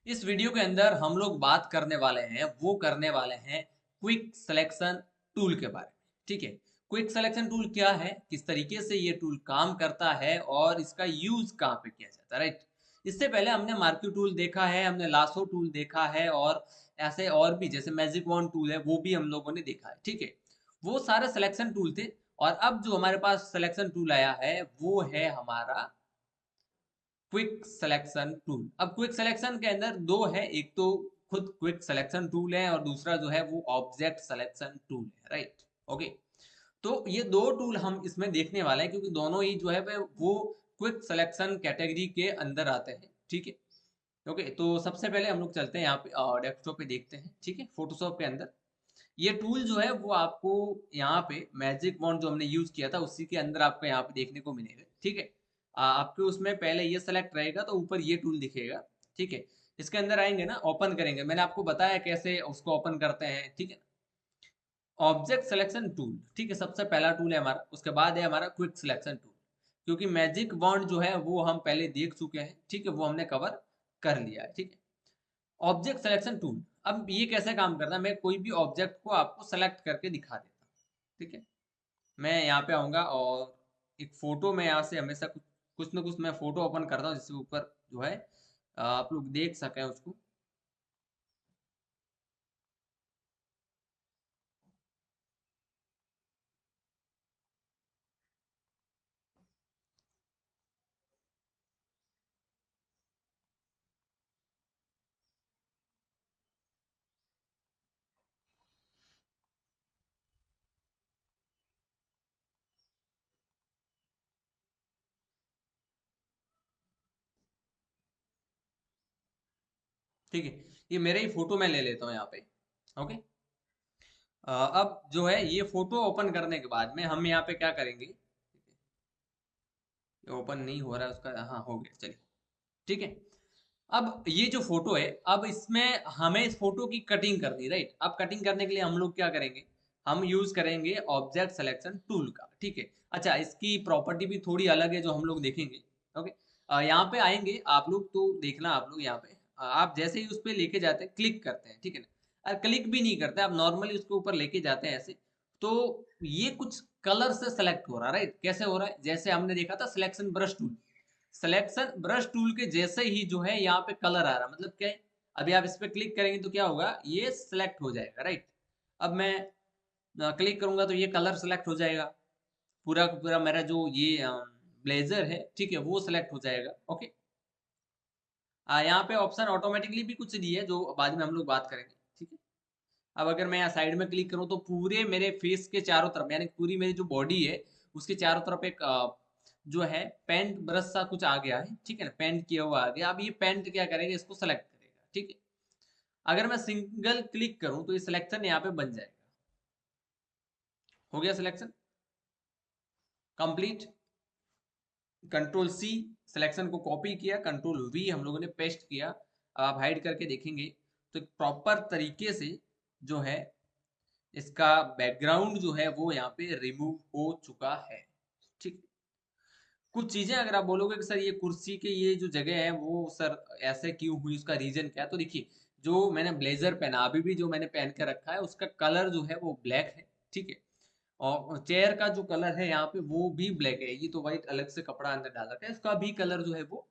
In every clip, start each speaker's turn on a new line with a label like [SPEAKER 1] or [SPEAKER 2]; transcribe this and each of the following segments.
[SPEAKER 1] इस वीडियो के अंदर हम लोग बात करने वाले हैं क्विक सिलेक्शन टूल के बारे में। ठीक है। क्विक सिलेक्शन टूल क्या है, किस तरीके से ये टूल काम करता है और इसका यूज कहाँ पे किया जाता है, राइट। इससे पहले हमने मार्क्यू टूल देखा है, हमने लासो टूल देखा है और ऐसे और भी जैसे मैजिक वॉन्ड टूल है वो भी हम लोगों ने देखा है। ठीक है। वो सारे सिलेक्शन टूल थे और अब जो हमारे पास सिलेक्शन टूल आया है वो है हमारा क्विक सिलेक्शन टूल। अब क्विक सिलेक्शन के अंदर दो है, एक तो खुद क्विक सिलेक्शन टूल है और दूसरा जो है वो ऑब्जेक्ट सिलेक्शन टूल है, राइट। ओके। तो ये दो टूल हम इसमें देखने वाले हैं क्योंकि दोनों ही जो है वो क्विक सिलेक्शन कैटेगरी के अंदर आते हैं। ठीक है। ओके, तो सबसे पहले हम लोग चलते हैं यहाँ पे डेस्कटॉप पे देखते हैं। ठीक है, फोटोशॉप के अंदर ये टूल जो है वो आपको यहाँ पे मैजिक वॉन्ड जो हमने यूज किया था उसी के अंदर आपको यहाँ पे देखने को मिलेगा। ठीक है। आपके उसमें पहले ये सेलेक्ट रहेगा तो ऊपर ये टूल दिखेगा। ठीक है। इसके अंदर आएंगे ना, ओपन करेंगे, मैंने आपको बताया कैसे उसको ओपन करते हैं। ठीक है। ऑब्जेक्ट सिलेक्शन टूल, ठीक है, सबसे पहला टूल है हमारा। उसके बाद है हमारा क्विक सिलेक्शन टूल, क्योंकि मैजिक वॉन्ड जो है वो हम पहले देख चुके हैं। ठीक है, वो हमने कवर कर लिया है। ठीक है। ऑब्जेक्ट सिलेक्शन टूल, अब ये कैसे काम करता है, मैं कोई भी ऑब्जेक्ट को आपको सेलेक्ट करके दिखा देता हूँ। ठीक है। मैं यहाँ पे आऊंगा और एक फोटो में यहाँ से हमेशा कुछ कुछ ना कुछ मैं फोटो ओपन करता हूँ जिससे ऊपर जो है आप लोग देख सकें उसको। ठीक है, ये मेरे ही फोटो में ले लेता हूँ यहाँ पे। ओके। अब जो है ये फोटो ओपन करने के बाद में हम यहाँ पे क्या करेंगे, ये ओपन नहीं हो रहा है उसका, हाँ हो गया, चलिए। ठीक है। अब ये जो फोटो है, अब इसमें हमें इस फोटो की कटिंग करनी, राइट। अब कटिंग करने के लिए हम लोग क्या करेंगे, हम यूज करेंगे ऑब्जेक्ट सिलेक्शन टूल का। ठीक है। अच्छा, इसकी प्रॉपर्टी भी थोड़ी अलग है जो हम लोग देखेंगे। ओके। यहाँ पे आएंगे आप लोग तो देखना, आप लोग यहाँ पे आप जैसे ही उस पर लेके जाते हैं क्लिक करते हैं, ठीक है ना, क्लिक भी नहीं करते, आप नॉर्मली उसके ऊपर लेके जाते हैं ऐसे, तो ये कुछ कलर से सेलेक्ट हो रहा है, राइट। कैसे हो रहा है, जैसे हमने देखा था selection brush tool, selection brush tool के जैसे ही जो है यहाँ पे कलर आ रहा है, मतलब क्या है, अभी आप इस पे क्लिक करेंगे तो क्या होगा, ये सिलेक्ट हो जाएगा, राइट। अब मैं क्लिक करूंगा तो ये कलर सिलेक्ट हो जाएगा, पूरा का पूरा मेरा जो ये ब्लेजर है, ठीक है, वो सिलेक्ट हो जाएगा। ओके। यहाँ पे ऑप्शन ऑटोमेटिकली भी कुछ दिए है जो बाद में हम लोग बात करेंगे। ठीक है। अब अगर मैं यहाँ साइड में क्लिक करूँ तो पूरे मेरे फेस के चारों तरफ, यानी पूरी मेरी जो बॉडी है उसके चारों तरफ एक जो है पेंट ब्रश सा कुछ आ गया है। ठीक है ना, पेंट किया हुआ आ गया। अब ये पेंट क्या करेगा, इसको सेलेक्ट करेगा। ठीक है। अगर मैं सिंगल क्लिक करूं तो ये सिलेक्शन यहाँ पे बन जाएगा। हो गया selection complete. Control C, selection को कॉपी किया, कंट्रोल वी हम लोगों ने पेस्ट किया। अब आप हाइड करके देखेंगे तो प्रॉपर तरीके से जो है इसका बैकग्राउंड जो है वो यहाँ पे रिमूव हो चुका है। ठीक। कुछ चीजें अगर आप बोलोगे कि सर ये कुर्सी के ये जो जगह है वो सर ऐसे क्यों हुई, उसका रीजन क्या है, तो देखिए, जो मैंने ब्लेजर पहना, अभी भी जो मैंने पहन के रखा है उसका कलर जो है वो ब्लैक है। ठीक है। और चेयर का जो कलर है यहाँ पे वो भी ब्लैक है, ये तो वाइट अलग से कपड़ा अंदर डाल रखा है, इसका भी कलर जो है वो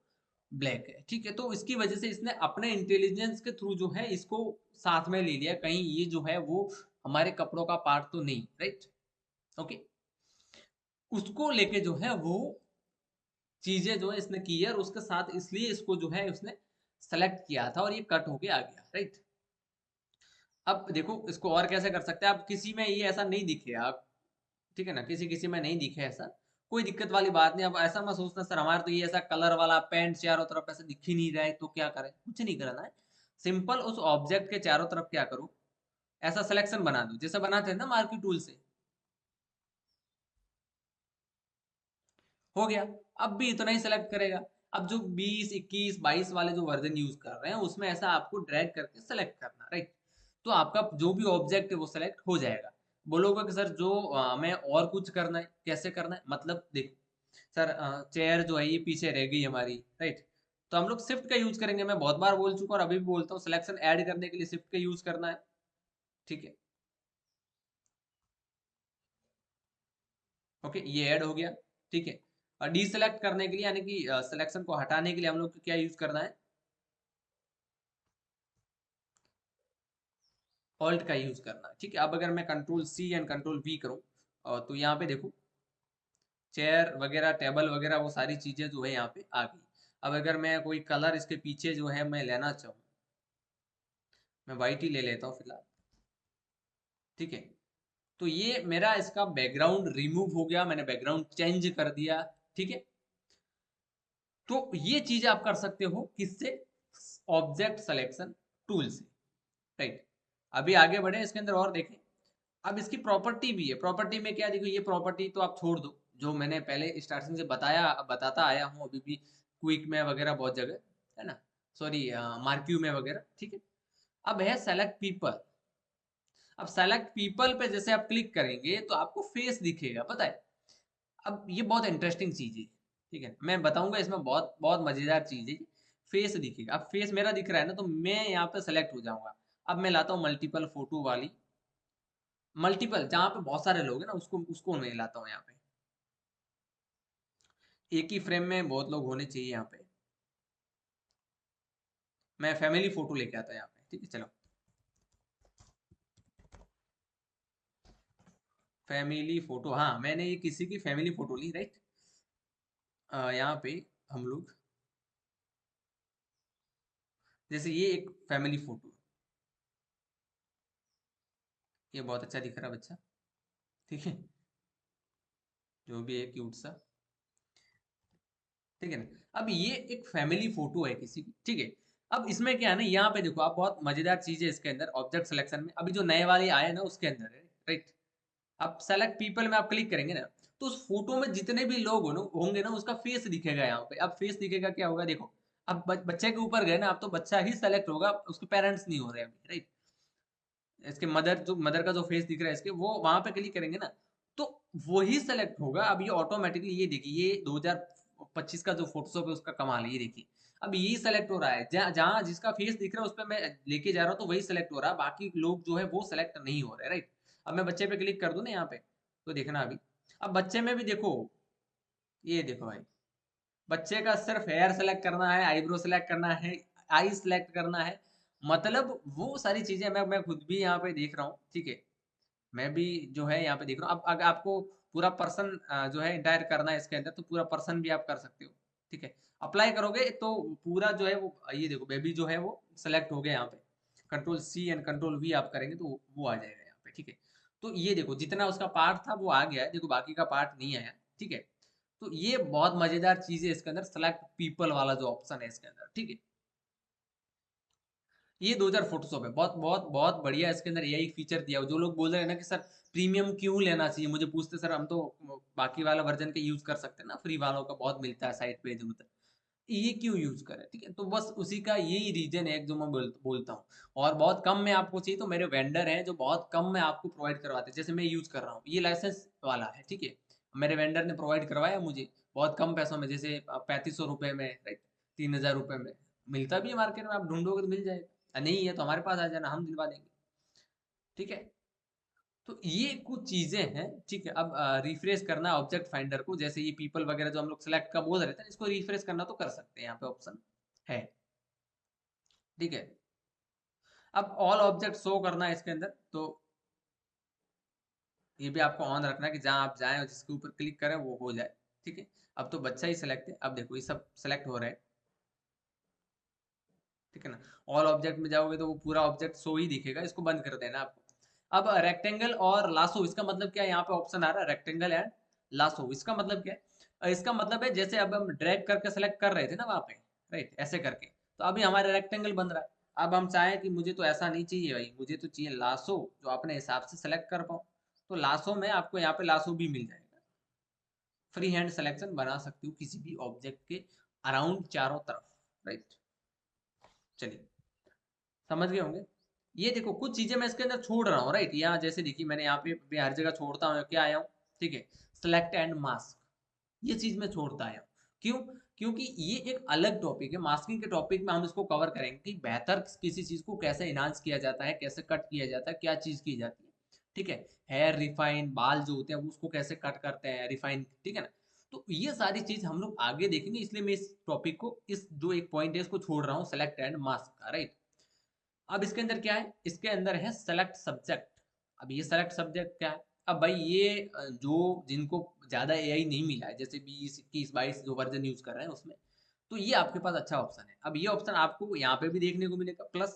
[SPEAKER 1] ब्लैक है। ठीक है। तो इसकी वजह से इसने अपने इंटेलिजेंस के थ्रू जो है इसको साथ में ले लिया, कहीं ये जो है वो हमारे कपड़ों का पार्ट तो नहीं, राइट। ओके। उसको लेके जो है वो चीजें जो है इसने की है और उसके साथ इसलिए इसको जो है उसने सेलेक्ट किया था और ये कट होके आ गया, राइट। अब देखो इसको और कैसे कर सकते हैं, अब किसी में ये ऐसा नहीं दिखे आप, ठीक है ना, किसी किसी में नहीं दिखे ऐसा, कोई दिक्कत वाली बात नहीं। अब ऐसा मत सोचना सर हमारे तो ये ऐसा कलर वाला पैंट चारों तरफ ऐसे दिख ही नहीं रहा है तो क्या करें, कुछ नहीं करना है। सिंपल उस ऑब्जेक्ट के चारों तरफ क्या करो, ऐसा सिलेक्शन बना दो जैसे बनाते हैं ना मार्की टूल से। हो गया। अब भी इतना ही सेलेक्ट करेगा। अब जो 20 21 22 वाले जो वर्जन यूज कर रहे हैं उसमें ऐसा आपको ड्रैग करके सेलेक्ट करना, राइट। तो आपका जो भी ऑब्जेक्ट है वो सेलेक्ट हो जाएगा। बोलोगे कि सर जो हमें और कुछ करना है, कैसे करना है, मतलब देखो सर चेयर जो है ये पीछे रह गई हमारी, राइट। तो हम लोग शिफ्ट का यूज करेंगे। मैं बहुत बार बोल चुका और अभी भी बोलता हूँ, सिलेक्शन ऐड करने के लिए शिफ्ट का यूज करना है। ठीक है, ओके, ये ऐड हो गया। ठीक है, और डीसेलेक्ट करने के लिए यानी कि सिलेक्शन को हटाने के लिए हम लोग को क्या यूज करना है, ऑल्ट का यूज करना है। ठीक है, अब अगर मैं control C and control V करूँ तो यहाँ पे देखो चेयर वगैरह टेबल वगैरह वो सारी चीजें जो है यहाँ पे आ गई। अब अगर मैं कोई कलर इसके पीछे जो है मैं लेना चाहूँ, मैं वाइट ही ले लेता हूँ फिलहाल। ठीक है, तो ये मेरा इसका बैकग्राउंड रिमूव हो गया, मैंने बैकग्राउंड चेंज कर दिया। ठीक है, तो ये चीज आप कर सकते हो किससे, ऑब्जेक्ट सिलेक्शन टूल से। राइट, अभी आगे बढ़े इसके अंदर और देखें। अब इसकी प्रॉपर्टी भी है, प्रॉपर्टी में क्या, देखो ये प्रॉपर्टी तो आप छोड़ दो, जो मैंने पहले स्टार्टिंग से बताता आया हूँ अभी भी, क्विक में वगैरह बहुत जगह है ना, सॉरी मार्क्यू में वगैरह। ठीक है, अब है सेलेक्ट पीपल। अब सेलेक्ट पीपल पे जैसे आप क्लिक करेंगे तो आपको फेस दिखेगा, पता है। अब ये बहुत इंटरेस्टिंग चीज है। ठीक है, मैं बताऊंगा इसमें बहुत बहुत मजेदार चीज है। फेस दिखेगा, अब फेस मेरा दिख रहा है ना, तो मैं यहाँ पे सेलेक्ट हो जाऊंगा। अब मैं लाता हूँ मल्टीपल फोटो वाली, मल्टीपल जहां पे बहुत सारे लोग हैं ना, उसको उसको मैं लाता हूँ यहाँ पे। एक ही फ्रेम में बहुत लोग होने चाहिए यहाँ पे। मैं फैमिली फोटो लेके आता हूँ यहाँ पे। ठीक है, चलो फैमिली फोटो, हाँ मैंने ये किसी की फैमिली फोटो ली, राइट। यहाँ पे हम लोग, जैसे ये एक फैमिली फोटो, ये बहुत अच्छा दिख रहा है बच्चा। ठीक है, जो भी है क्यूट सा। ठीक है ना, अब ये एक फैमिली फोटो है किसी की। ठीक है, अब इसमें क्या है ना, यहाँ पे देखो आप, बहुत मजेदार चीज है इसके अंदर ऑब्जेक्ट सिलेक्शन में, अभी जो नए वाले आए ना उसके अंदर है, राइट। आप सेलेक्ट पीपल में आप क्लिक करेंगे ना, तो उस फोटो में जितने भी लोग होंगे ना, उसका फेस दिखेगा यहाँ पे। अब फेस दिखेगा क्या होगा, देखो अब बच्चे के ऊपर गए ना, अब तो बच्चा ही सेलेक्ट होगा, उसके पेरेंट्स नहीं हो रहे अभी, राइट। इसके मदर, जो मदर का जो फेस दिख रहा है इसके, वो वहां पे क्लिक करेंगे ना, तो वही सेलेक्ट होगा। अब ये ऑटोमेटिकली, ये देखिए ये 2025 का जो फोटोशॉप है उसका कमाल है, ये देखिए अब यही सेलेक्ट हो रहा है, जहां जिसका फेस दिख रहा है उस पर मैं लेके जा रहा हूँ तो वही सेलेक्ट हो रहा है, बाकी लोग जो है वो सेलेक्ट नहीं हो रहे, राइट। अब मैं बच्चे पे क्लिक कर दूं ना यहाँ पे, तो देखना अभी, अब बच्चे में भी देखो, ये देखो भाई, बच्चे का सिर्फ हेयर सेलेक्ट करना है, आईब्रो सेलेक्ट करना है, आई सेलेक्ट करना है, मतलब वो सारी चीजें मैं खुद भी यहाँ पे देख रहा हूँ। ठीक है, मैं भी जो है यहाँ पे देख रहा हूँ। अब अगर आपको पूरा पर्सन जो है इंटायर करना है इसके अंदर, तो पूरा पर्सन भी आप कर सकते हो। ठीक है, अप्लाई करोगे तो पूरा जो है वो, ये देखो बेबी जो है वो सेलेक्ट हो गया यहाँ पे। Control C and control V आप करेंगे तो वो आ जाएगा यहाँ पे। ठीक है, तो ये देखो जितना उसका पार्ट था वो आ गया है, देखो बाकी का पार्ट नहीं आया। ठीक है, तो ये बहुत मजेदार चीज है इसके अंदर, सेलेक्ट पीपल वाला जो ऑप्शन है इसके अंदर। ठीक है, ये 2000 फोटोशॉप है, बहुत बहुत बहुत बढ़िया। इसके अंदर यही फीचर दिया हो। जो लोग बोल रहे हैं ना कि सर प्रीमियम क्यों लेना चाहिए, मुझे पूछते सर हम तो बाकी वाला वर्जन का यूज कर सकते हैं ना, फ्री वालों का बहुत मिलता है साइट पे इधर उधर, ये क्यों यूज करें। ठीक है, तो बस उसी का यही रीजन है जो मैं बोलता हूँ। और बहुत कम में आपको चाहिए तो मेरे वेंडर हैं जो बहुत कम में आपको प्रोवाइड करवाते हैं, जैसे मैं यूज कर रहा हूँ, ये लाइसेंस वाला है। ठीक है, मेरे वेंडर ने प्रोवाइड करवाया मुझे बहुत कम पैसों में, जैसे 3500 रुपये में, राइट, 3000 रुपये में मिलता भी है मार्केट में, आप ढूंढोगे तो मिल जाएगा, नहीं है तो हमारे पास आ जाना, हम दिलवा देंगे। ठीक है, तो ये कुछ चीजें हैं। ठीक है, अब रिफ्रेश करना है ऑब्जेक्ट फाइंडर को, जैसे ये पीपल वगैरह जो हम लोग सेलेक्ट का बोल रहे थे, इसको रिफ्रेश करना तो कर सकते हैं, यहाँ पे ऑप्शन है। ठीक है, अब ऑल ऑब्जेक्ट शो करना है इसके अंदर, तो ये भी आपको ऑन रखना है कि जहां आप जाएं और जिसके ऊपर क्लिक करें वो हो जाए। ठीक है, अब तो बच्चा ही सेलेक्ट है, अब देखो ये सब सेलेक्ट हो रहा है। ठीक है ना, ऑल ऑब्जेक्ट में जाओगे तो वो पूरा ऑब्जेक्ट शो ही दिखेगा, इसको बंद कर देना आपको। अब रेक्टेंगल और लासो, इसका मतलब क्या है, यहाँ पे ऑप्शन आ रहा है रेक्टेंगल एंड लासो, इसका मतलब क्या है, इसका मतलब है जैसे अब हम ड्रैग करके सेलेक्ट कर रहे थे ना वहां पे, राइट, ऐसे करके, तो अभी हमारा रेक्टेंगल बन रहा है। अब हम चाहें कि मुझे तो ऐसा नहीं चाहिए भाई, मुझे तो चाहिए लासो, जो अपने हिसाब से सेलेक्ट कर पाऊँ, तो लासो में आपको यहाँ पे लासो भी मिल जाएगा। फ्री हैंड सिलेक्शन बना सकते हो किसी भी ऑब्जेक्ट के अराउंड चारों तरफ, राइट। चलिए, समझ गए होंगे। ये देखो कुछ चीजें मैं इसके अंदर छोड़ रहा हूँ, राइट, यहाँ जैसे देखिए मैंने यहाँ पे भी हर जगह छोड़ता हूँ, क्या आया हूँ, ठीक है, सेलेक्ट एंड मास्क, ये चीज मैं छोड़ता आया हूँ। क्यों, क्योंकि ये एक अलग टॉपिक है। मास्किंग के टॉपिक में हम इसको कवर करेंगे कि बेहतर किसी चीज को कैसे इनहांस किया जाता है, कैसे कट किया जाता है, क्या चीज की जाती है, ठीक है। हेयर रिफाइन, बाल जो होते हैं उसको कैसे कट करते हैं, रिफाइन, ठीक है ना। तो ये सारी चीज हम लोग आगे देखेंगे, इसलिए मैं इस टॉपिक को, इस जो एक पॉइंट है इसको छोड़ रहा हूँ, सेलेक्ट एंड मास्क का, राइट। अब इसके अंदर क्या है, इसके अंदर है सेलेक्ट सब्जेक्ट। अब ये सेलेक्ट सब्जेक्ट क्या है, अब भाई ये जो जिनको ज्यादा एआई नहीं मिला है, जैसे 20, 21, 22 जो वर्जन यूज कर रहे हैं उसमें, तो ये आपके पास अच्छा ऑप्शन है। अब ये ऑप्शन आपको यहाँ पे भी देखने को मिलेगा, प्लस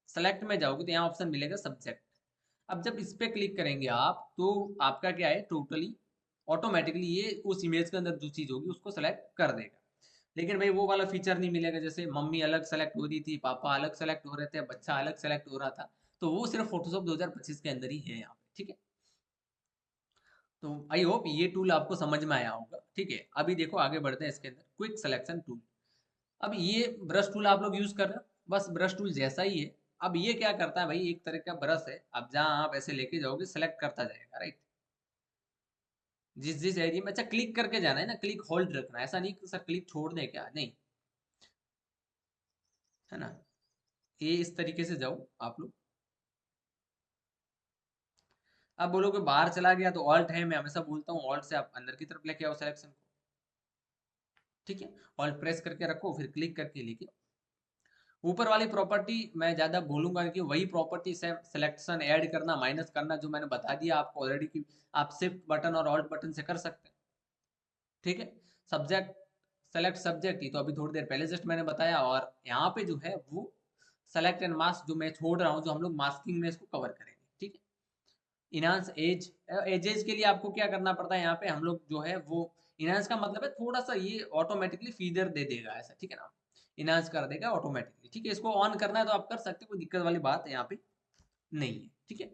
[SPEAKER 1] सेलेक्ट में जाओगे तो यहाँ ऑप्शन मिलेगा सब्जेक्ट। अब जब इस पे क्लिक करेंगे आप, तो आपका क्या है, टोटली ऑटोमेटिकली ये उस इमेज के अंदर जो चीज होगी उसको सेलेक्ट कर देगा। लेकिन भाई वो वाला फीचर नहीं मिलेगा, जैसे मम्मी अलग सेलेक्ट हो रही थी, पापा अलग सेलेक्ट हो रहे थे, बच्चा अलग सेलेक्ट हो रहा था, तो वो सिर्फ फोटोशॉप 2025 के अंदर ही है यहाँ पे, ठीक है। तो आई होप ये टूल आपको समझ में आया होगा, ठीक है। अभी देखो आगे बढ़ते हैं इसके अंदर, क्विक सिलेक्शन टूल। अब ये ब्रश टूल आप लोग यूज कर रहे हो, बस ब्रश टूल जैसा ही है। अब ये क्या करता है भाई, एक तरह का ब्रश है, अब जहां आप ऐसे लेके जाओगे सेलेक्ट करता जाएगा, राइट। जिस जिस एरिया में, अच्छा क्लिक करके जाना है ना, क्लिक होल्ड रखना है, ऐसा नहीं कि सर क्लिक छोड़ दे क्या, नहीं, है ना। ये इस तरीके से जाओ आप लोग। अब बोलोगे बाहर चला गया, तो ऑल्ट है, मैं हमेशा बोलता हूँ ऑल्ट से आप अंदर की तरफ लेके आओ सिलेक्शन को, ठीक है। ऑल्ट प्रेस करके रखो, फिर क्लिक करके लेके आओ। ऊपर वाली प्रॉपर्टी मैं ज्यादा बोलूंगा कि वही प्रॉपर्टी से सिलेक्शन ऐड करना, माइनस करना, जो मैंने बता दिया आपको ऑलरेडी कि आप शिफ्ट बटन और ऑल्ट बटन से कर सकते हैं, ठीक है। सब्जेक्ट, सेलेक्ट सब्जेक्ट, ये तो अभी थोड़ी देर पहले जस्ट मैंने बताया। और यहाँ पे जो है वो सेलेक्ट एंड मास्क जो मैं छोड़ रहा हूँ, जो हम लोग मास्किंग में इसको कवर करेंगे, ठीक है। इनहांस एज, एजेस के लिए आपको क्या करना पड़ता है, यहाँ पे हम लोग जो है वो, इनहांस का मतलब है थोड़ा सा ये ऑटोमेटिकली फीदर दे देगा ऐसा, ठीक है ना, इनहांस कर देगा ऑटोमेटिकली, ठीक है। इसको ऑन करना है तो आप कर सकते हो, कोई दिक्कत वाली बात यहाँ पे नहीं है, ठीक है।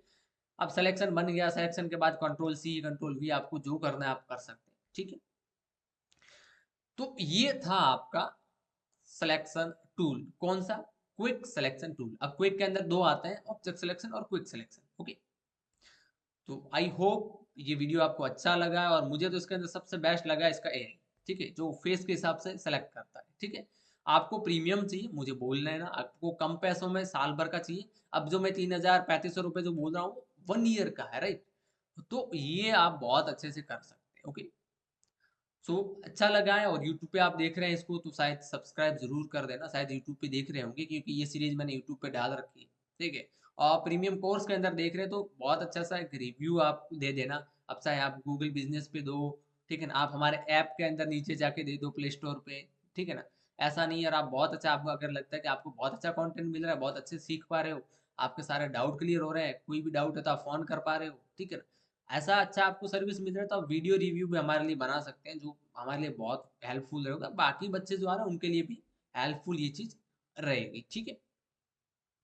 [SPEAKER 1] अब सिलेक्शन बन गया, सिलेक्शन के बाद कंट्रोल सी कंट्रोल वी, आपको जो करना है आप कर सकते हैं, ठीक है। तो ये था आपका सिलेक्शन टूल, कौन सा, क्विक सिलेक्शन टूल। अब क्विक के अंदर दो आते हैं, ऑब्जेक्ट सिलेक्शन और क्विक सिलेक्शन, ओके। तो आई होप ये वीडियो आपको अच्छा लगा, और मुझे तो इसके अंदर सबसे बेस्ट लगा इसका एआई, ठीक है, जो फेस के हिसाब से सेलेक्ट करता है, ठीक है। आपको प्रीमियम चाहिए, मुझे बोलना है ना, आपको कम पैसों में साल भर का चाहिए। अब जो मैं 3,000 3500 रुपये जो बोल रहा हूँ 1 ईयर का है, राइट। तो ये आप बहुत अच्छे से कर सकते हैं, ओके। सो अच्छा लगा है, और यूट्यूब पे आप देख रहे हैं इसको तो शायद सब्सक्राइब जरूर कर देना, शायद यूट्यूब पे देख रहे होंगे क्योंकि ये सीरीज मैंने यूट्यूब पे डाल रखी है, ठीक है। और प्रीमियम कोर्स के अंदर देख रहे हैं तो बहुत अच्छा सा एक रिव्यू आप दे देना। अब चाहे आप गूगल बिजनेस पे दो, ठीक है ना, आप हमारे ऐप के अंदर नीचे जाके दे दो प्ले स्टोर पे, ठीक है ना। ऐसा नहीं यार, आप बहुत अच्छा, आपको अगर लगता है कि आपको बहुत अच्छा कंटेंट मिल रहा है, बहुत अच्छे सीख पा रहे हो, आपके सारे डाउट क्लियर हो रहे हैं, कोई भी डाउट है तो आप फोन कर पा रहे हो, ठीक है ना, ऐसा अच्छा आपको सर्विस मिल रहा है, तो आप वीडियो रिव्यू भी हमारे लिए बना सकते हैं, जो हमारे लिए बहुत हेल्पफुल रहेगा, बाकी बच्चे जो आ रहे हैं उनके लिए भी हेल्पफुल ये चीज रहेगी, ठीक है।